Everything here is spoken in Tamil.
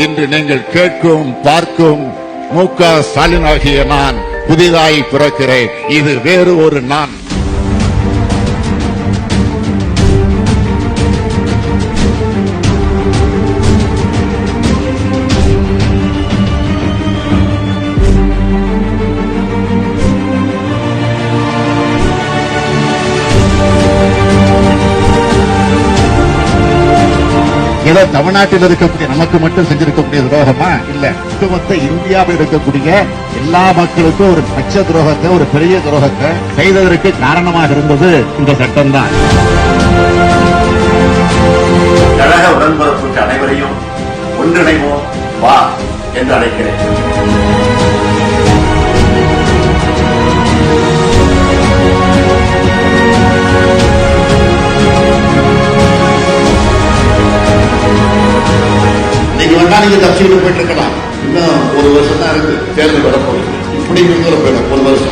இன்று நீங்கள் கேட்கும் பார்க்கும் மு.க. ஸ்டாலின் ஆகிய நான் புதிதாய் பிறக்கிறேன். இது வேறு ஒரு நான். ஏதோ தமிழ்நாட்டில் இருக்கக்கூடிய நமக்கு மட்டும் செஞ்சிருக்கக்கூடிய துரோகமா இல்ல, ஒட்டுமொத்த இந்தியாவில் இருக்கக்கூடிய எல்லா மக்களுக்கும் ஒரு பச்சை துரோகத்தை, ஒரு பெரிய துரோகத்தை செய்ததற்கு காரணமாக இருந்தது இந்த சட்டம் தான். கழக உடன்பிறப்புக்கு அனைவரையும் ஒன்றிணைவோம் வா என்று அழைக்கிறேன். நீங்க தப்பிச்சுட்டு போயிட்டு இருக்கலாம். இன்னும் ஒரு வருஷம் தான் இருக்கு, தேர்தல் வரப்போகுது. இப்படி போயிடும் ஒரு வருஷம்.